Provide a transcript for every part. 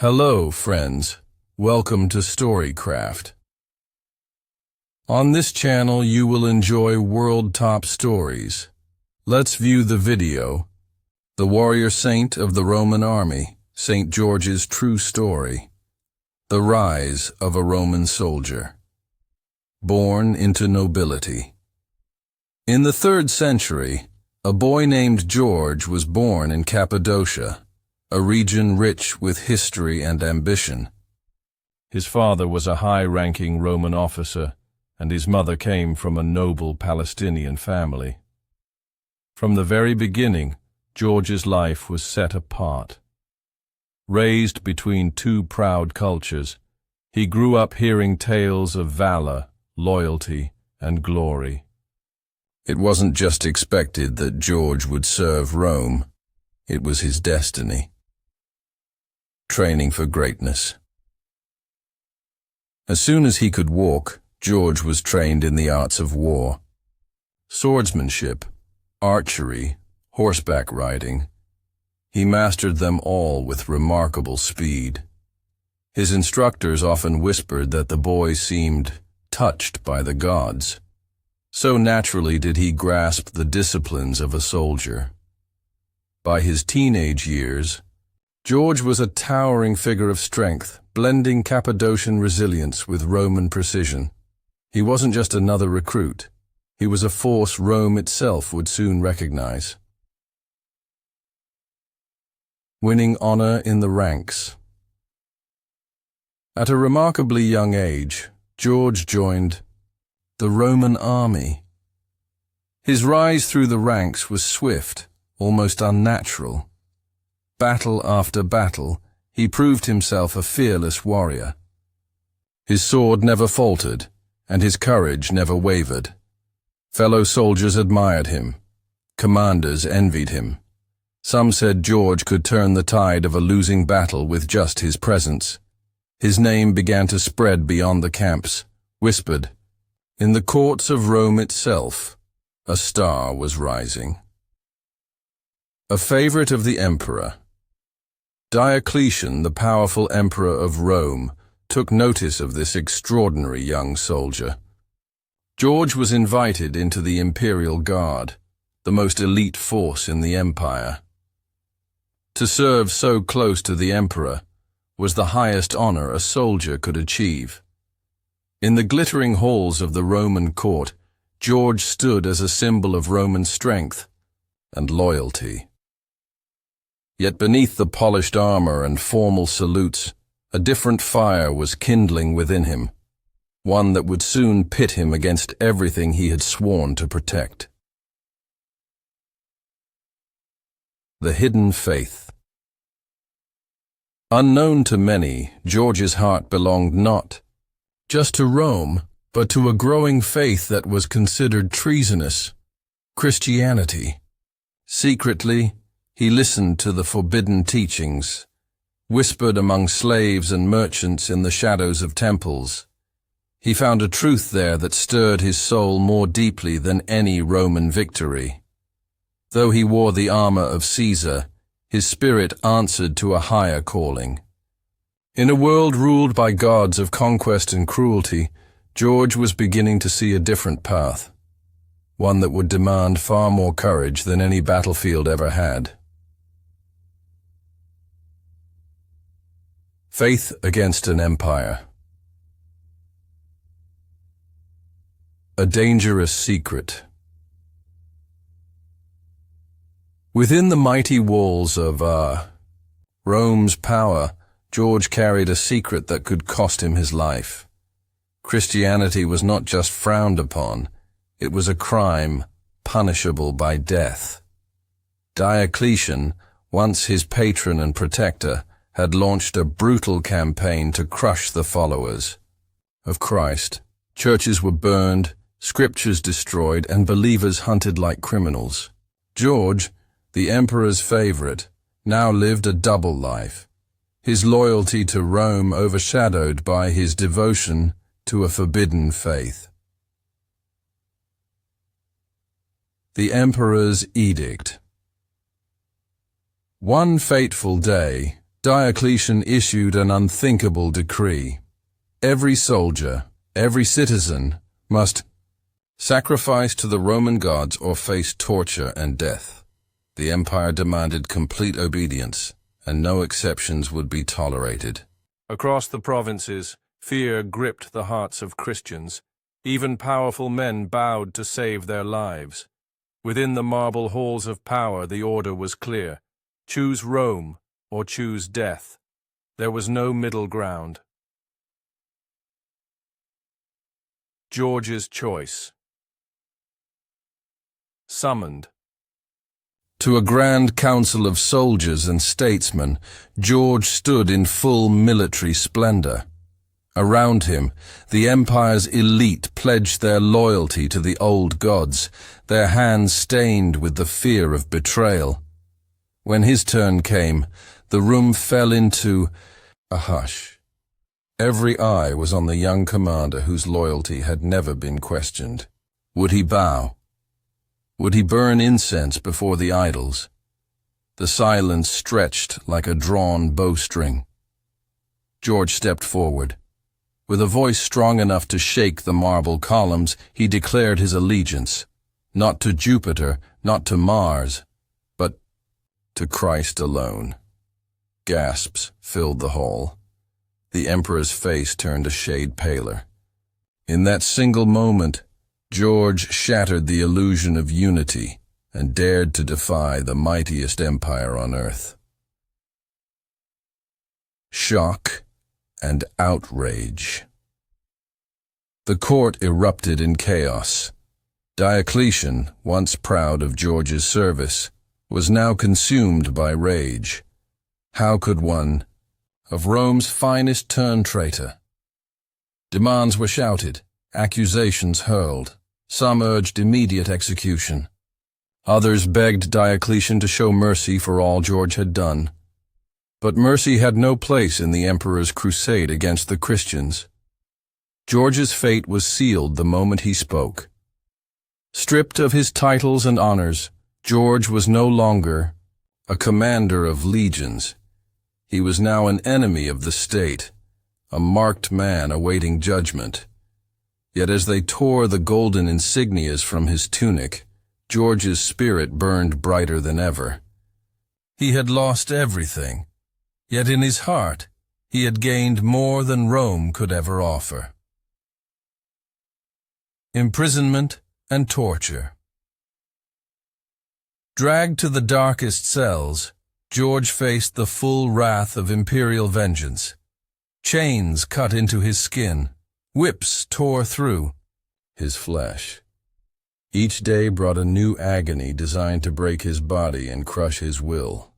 Hello, friends. Welcome to Storycraft. On this channel, you will enjoy world top stories. Let's view the video. The Warrior Saint of the Roman Army, St. George's True Story. The Rise of a Roman Soldier. Born into nobility. In the 3rd century, a boy named George was born in Cappadocia, a region rich with history and ambition. His father was a high-ranking Roman officer, and his mother came from a noble Palestinian family. From the very beginning, George's life was set apart. Raised between two proud cultures, he grew up hearing tales of valor, loyalty, and glory. It wasn't just expected that George would serve Rome. It was his destiny. Training for greatness. As soon as he could walk, George was trained in the arts of war. Swordsmanship, archery, horseback riding. He mastered them all with remarkable speed. His instructors often whispered that the boy seemed touched by the gods. So naturally did he grasp the disciplines of a soldier. By his teenage years, George was a towering figure of strength, blending Cappadocian resilience with Roman precision. He wasn't just another recruit. He was a force Rome itself would soon recognize. Winning honor in the ranks. At a remarkably young age, George joined the Roman army. His rise through the ranks was swift, almost unnatural. Battle after battle, he proved himself a fearless warrior. His sword never faltered, and his courage never wavered. Fellow soldiers admired him. Commanders envied him. Some said George could turn the tide of a losing battle with just his presence. His name began to spread beyond the camps, whispered. In the courts of Rome itself, a star was rising. A favorite of the emperor. Diocletian, the powerful emperor of Rome, took notice of this extraordinary young soldier. George was invited into the imperial guard, the most elite force in the empire. To serve so close to the emperor was the highest honor a soldier could achieve. In the glittering halls of the Roman court, George stood as a symbol of Roman strength and loyalty. Yet beneath the polished armor and formal salutes, a different fire was kindling within him, one that would soon pit him against everything he had sworn to protect. The hidden faith. Unknown to many, George's heart belonged not just to Rome, but to a growing faith that was considered treasonous, Christianity. Secretly, he listened to the forbidden teachings, whispered among slaves and merchants in the shadows of temples. He found a truth there that stirred his soul more deeply than any Roman victory. Though he wore the armor of Caesar, his spirit answered to a higher calling. In a world ruled by gods of conquest and cruelty, George was beginning to see a different path, one that would demand far more courage than any battlefield ever had. Faith against an empire. A dangerous secret. Within the mighty walls of Rome's power, George carried a secret that could cost him his life. Christianity was not just frowned upon, it was a crime punishable by death. Diocletian, once his patron and protector, had launched a brutal campaign to crush the followers of Christ. Churches were burned, scriptures destroyed, and believers hunted like criminals. George, the emperor's favorite, now lived a double life, his loyalty to Rome overshadowed by his devotion to a forbidden faith. The Emperor's Edict. One fateful day, Diocletian issued an unthinkable decree. Every soldier, every citizen, must sacrifice to the Roman gods or face torture and death. The empire demanded complete obedience, and no exceptions would be tolerated. Across the provinces, fear gripped the hearts of Christians. Even powerful men bowed to save their lives. Within the marble halls of power, the order was clear. Choose Rome or choose death. There was no middle ground. George's choice. Summoned. To a grand council of soldiers and statesmen, George stood in full military splendor. Around him, the empire's elite pledged their loyalty to the old gods, their hands stained with the fear of betrayal. When his turn came, the room fell into a hush. Every eye was on the young commander whose loyalty had never been questioned. Would he bow? Would he burn incense before the idols? The silence stretched like a drawn bowstring. George stepped forward. With a voice strong enough to shake the marble columns, he declared his allegiance, not to Jupiter, not to Mars, but to Christ alone. Gasps filled the hall. The emperor's face turned a shade paler. In that single moment, George shattered the illusion of unity and dared to defy the mightiest empire on earth. Shock and outrage. The court erupted in chaos. Diocletian, once proud of George's service, was now consumed by rage. How could one of Rome's finest turn traitor? Demands were shouted, accusations hurled. Some urged immediate execution. Others begged Diocletian to show mercy for all George had done. But mercy had no place in the emperor's crusade against the Christians. George's fate was sealed the moment he spoke. Stripped of his titles and honors, George was no longer a commander of legions. He was now an enemy of the state, a marked man awaiting judgment. Yet as they tore the golden insignias from his tunic, George's spirit burned brighter than ever. He had lost everything. Yet in his heart, he had gained more than Rome could ever offer. Imprisonment and torture. Dragged to the darkest cells, George faced the full wrath of imperial vengeance. Chains cut into his skin, whips tore through his flesh. Each day brought a new agony designed to break his body and crush his will.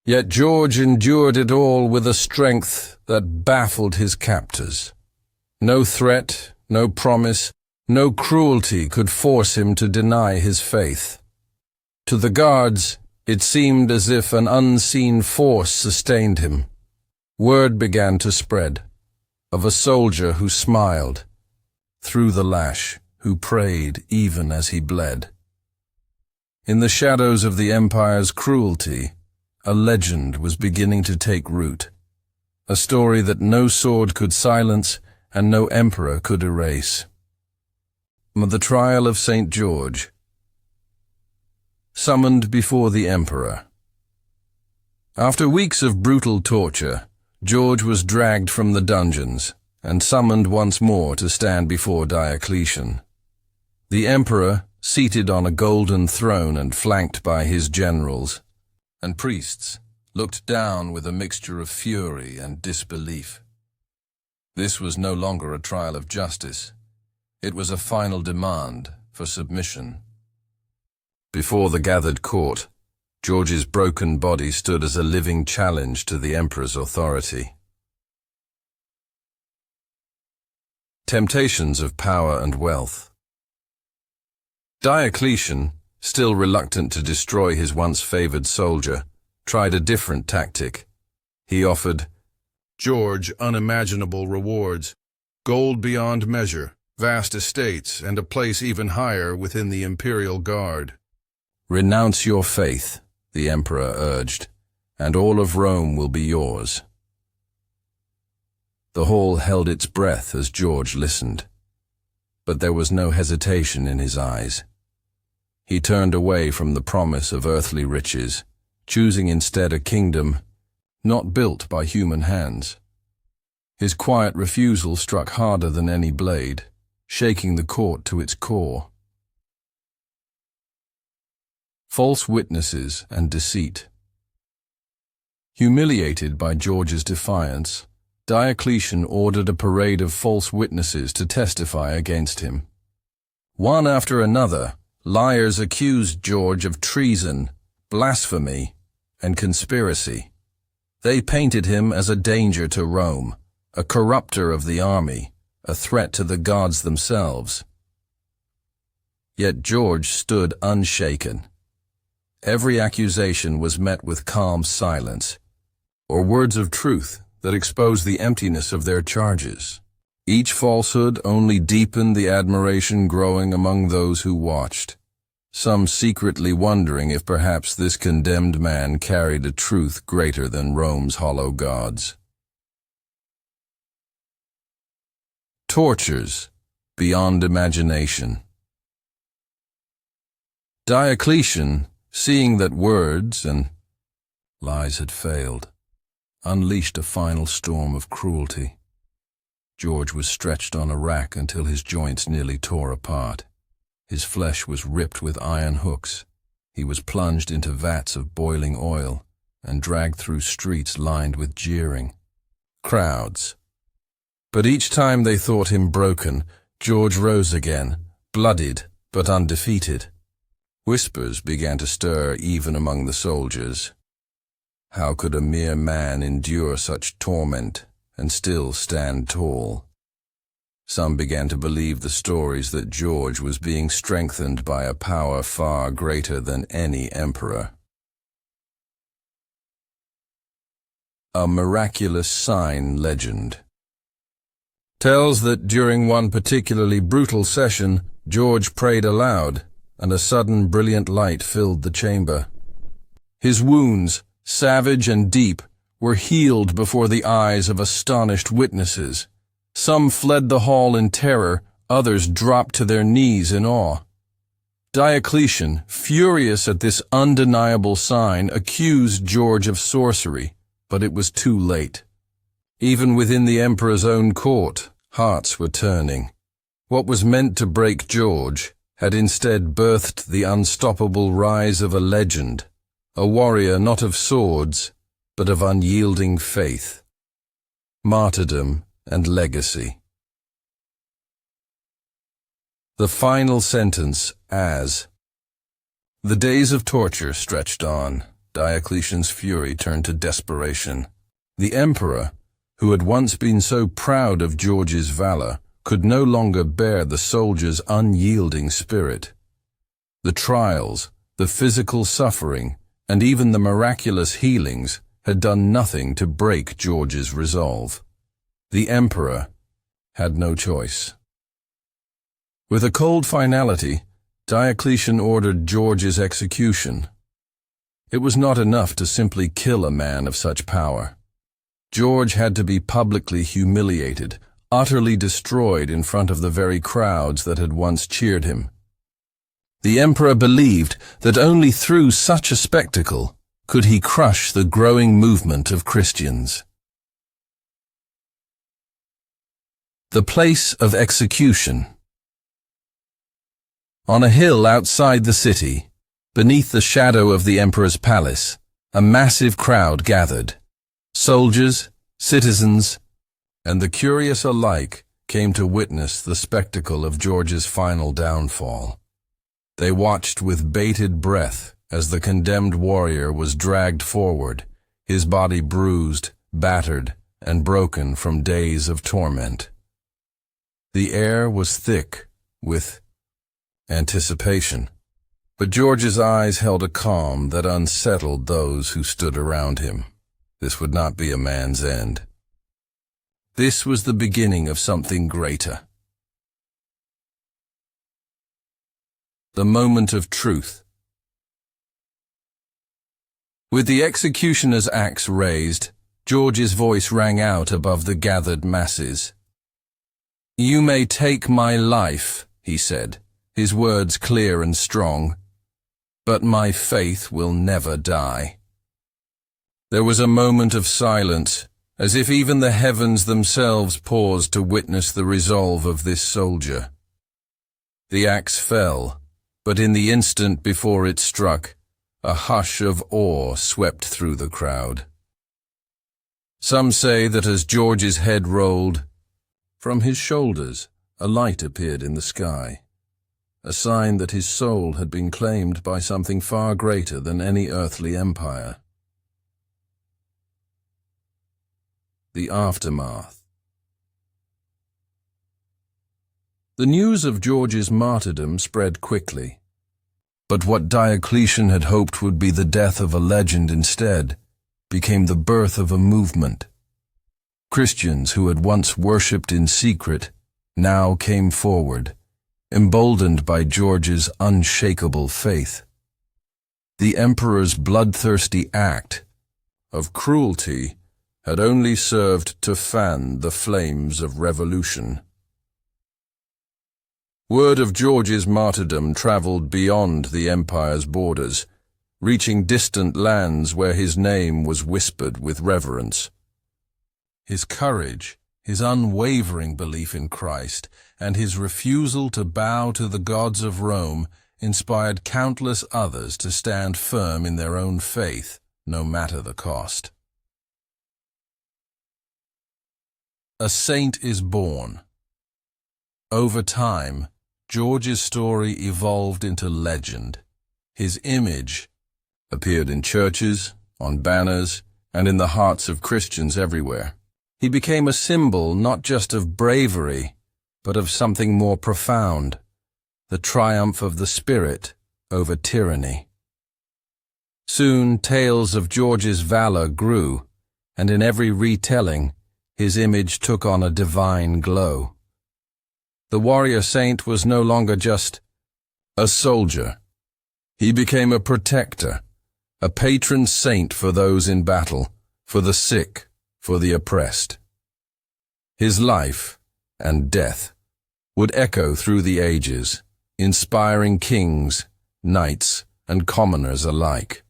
Yet George endured it all with a strength that baffled his captors. No threat, no promise, no cruelty could force him to deny his faith. To the guards, it seemed as if an unseen force sustained him. Word began to spread of a soldier who smiled through the lash, who prayed even as he bled. In the shadows of the empire's cruelty, a legend was beginning to take root, a story that no sword could silence and no emperor could erase. The trial of St. George. Summoned before the emperor. After weeks of brutal torture, George was dragged from the dungeons and summoned once more to stand before Diocletian. The emperor, seated on a golden throne and flanked by his generals and priests, looked down with a mixture of fury and disbelief. This was no longer a trial of justice. It was a final demand for submission. Before the gathered court, George's broken body stood as a living challenge to the emperor's authority. Temptations of power and wealth. Diocletian, still reluctant to destroy his once favored soldier, tried a different tactic. He offered George unimaginable rewards, gold beyond measure, vast estates, and a place even higher within the imperial guard. Renounce your faith, the emperor urged, and all of Rome will be yours." The hall held its breath as George listened, but there was no hesitation in his eyes. He turned away from the promise of earthly riches, choosing instead a kingdom not built by human hands. His quiet refusal struck harder than any blade, shaking the court to its core. False witnesses and deceit. Humiliated by George's defiance, Diocletian ordered a parade of false witnesses to testify against him. One after another, liars accused George of treason, blasphemy, and conspiracy. They painted him as a danger to Rome, a corrupter of the army, a threat to the gods themselves. Yet George stood unshaken. Every accusation was met with calm silence, or words of truth that exposed the emptiness of their charges. Each falsehood only deepened the admiration growing among those who watched, some secretly wondering if perhaps this condemned man carried a truth greater than Rome's hollow gods. Tortures beyond imagination. Diocletian, seeing that words and lies had failed, unleashed a final storm of cruelty. George was stretched on a rack until his joints nearly tore apart. His flesh was ripped with iron hooks. He was plunged into vats of boiling oil and dragged through streets lined with jeering crowds. But each time they thought him broken, George rose again, bloodied but undefeated. Whispers began to stir even among the soldiers. How could a mere man endure such torment and still stand tall? Some began to believe the stories that George was being strengthened by a power far greater than any emperor. A miraculous sign legend tells that during one particularly brutal session, George prayed aloud, and a sudden brilliant light filled the chamber. His wounds, savage and deep, were healed before the eyes of astonished witnesses. Some fled the hall in terror, others dropped to their knees in awe. Diocletian, furious at this undeniable sign, accused George of sorcery, but it was too late. Even within the emperor's own court, hearts were turning. What was meant to break George had instead birthed the unstoppable rise of a legend, a warrior not of swords, but of unyielding faith, martyrdom, and legacy. The final sentence as. The days of torture stretched on. Diocletian's fury turned to desperation. The emperor, who had once been so proud of George's valor, could no longer bear the soldier's unyielding spirit. The trials, the physical suffering, and even the miraculous healings had done nothing to break George's resolve. The emperor had no choice. With a cold finality, Diocletian ordered George's execution. It was not enough to simply kill a man of such power. George had to be publicly humiliated, utterly destroyed in front of the very crowds that had once cheered him. The emperor believed that only through such a spectacle could he crush the growing movement of Christians. The place of execution. On a hill outside the city, beneath the shadow of the emperor's palace, a massive crowd gathered. Soldiers, citizens, and the curious alike came to witness the spectacle of George's final downfall. They watched with bated breath as the condemned warrior was dragged forward, his body bruised, battered, and broken from days of torment. The air was thick with anticipation, but George's eyes held a calm that unsettled those who stood around him. This would not be a man's end. This was the beginning of something greater. The moment of truth. With the executioner's axe raised, George's voice rang out above the gathered masses. "You may take my life," he said, his words clear and strong, "but my faith will never die." There was a moment of silence, as if even the heavens themselves paused to witness the resolve of this soldier. The axe fell, but in the instant before it struck, a hush of awe swept through the crowd. Some say that as George's head rolled, from his shoulders a light appeared in the sky, a sign that his soul had been claimed by something far greater than any earthly empire. The aftermath. The news of George's martyrdom spread quickly, but what Diocletian had hoped would be the death of a legend instead became the birth of a movement. Christians who had once worshipped in secret now came forward, emboldened by George's unshakable faith. The emperor's bloodthirsty act of cruelty had only served to fan the flames of revolution. Word of George's martyrdom traveled beyond the empire's borders, reaching distant lands where his name was whispered with reverence. His courage, his unwavering belief in Christ, and his refusal to bow to the gods of Rome inspired countless others to stand firm in their own faith, no matter the cost. A saint is born. Over time, George's story evolved into legend. His image appeared in churches, on banners, and in the hearts of Christians everywhere. He became a symbol not just of bravery, but of something more profound, the triumph of the spirit over tyranny. Soon tales of George's valor grew, and in every retelling, his image took on a divine glow. The warrior saint was no longer just a soldier. He became a protector, a patron saint for those in battle, for the sick, for the oppressed. His life and death would echo through the ages, inspiring kings, knights, and commoners alike.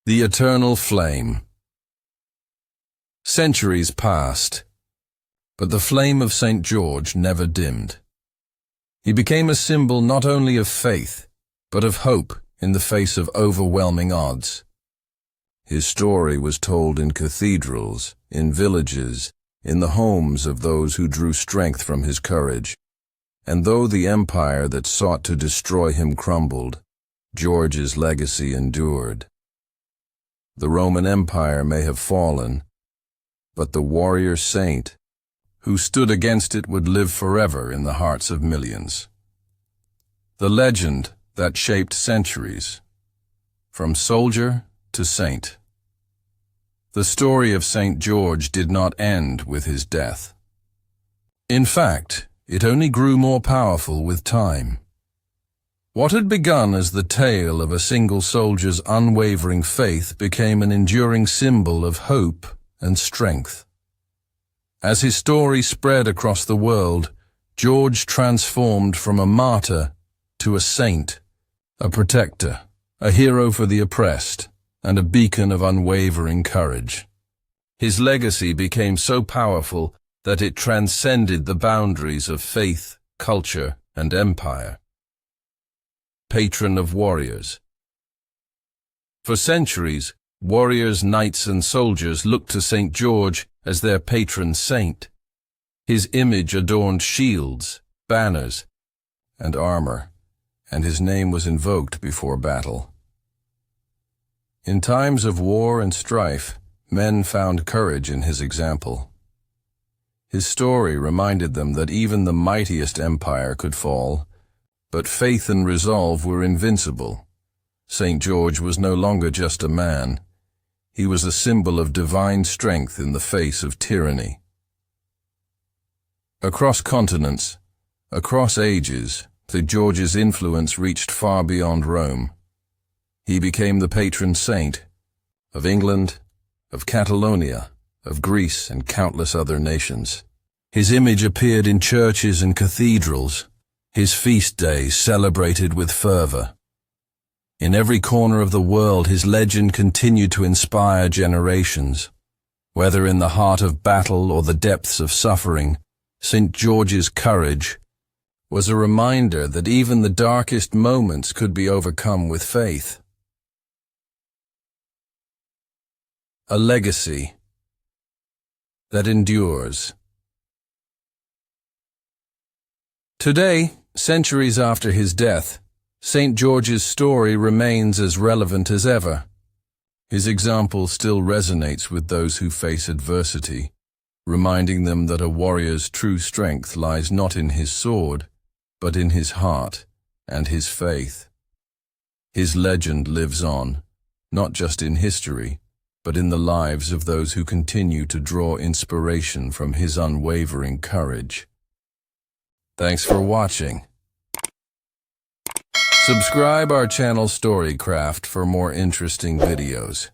The eternal flame. Centuries passed, but the flame of St. George never dimmed. He became a symbol not only of faith, but of hope in the face of overwhelming odds. His story was told in cathedrals, in villages, in the homes of those who drew strength from his courage. And though the empire that sought to destroy him crumbled, George's legacy endured. The Roman Empire may have fallen, but the warrior saint who stood against it would live forever in the hearts of millions. The legend that shaped centuries, from soldier to saint. The story of St. George did not end with his death. In fact, it only grew more powerful with time. What had begun as the tale of a single soldier's unwavering faith became an enduring symbol of hope and strength. As his story spread across the world, George transformed from a martyr to a saint, a protector, a hero for the oppressed, and a beacon of unwavering courage. His legacy became so powerful that it transcended the boundaries of faith, culture, and empire. Patron of warriors. For centuries, warriors, knights, and soldiers looked to St. George as their patron saint. His image adorned shields, banners, and armor, and his name was invoked before battle. In times of war and strife, men found courage in his example. His story reminded them that even the mightiest empire could fall, but faith and resolve were invincible. St. George was no longer just a man. He was a symbol of divine strength in the face of tyranny. Across continents, across ages, St. George's influence reached far beyond Rome. He became the patron saint of England, of Catalonia, of Greece, and countless other nations. His image appeared in churches and cathedrals, his feast days celebrated with fervor. In every corner of the world, his legend continued to inspire generations. Whether in the heart of battle or the depths of suffering, St. George's courage was a reminder that even the darkest moments could be overcome with faith. A legacy that endures. Today, centuries after his death, St. George's story remains as relevant as ever. His example still resonates with those who face adversity, reminding them that a warrior's true strength lies not in his sword, but in his heart and his faith. His legend lives on, not just in history, but in the lives of those who continue to draw inspiration from his unwavering courage. Thanks for watching. Subscribe our channel Storycraft for more interesting videos.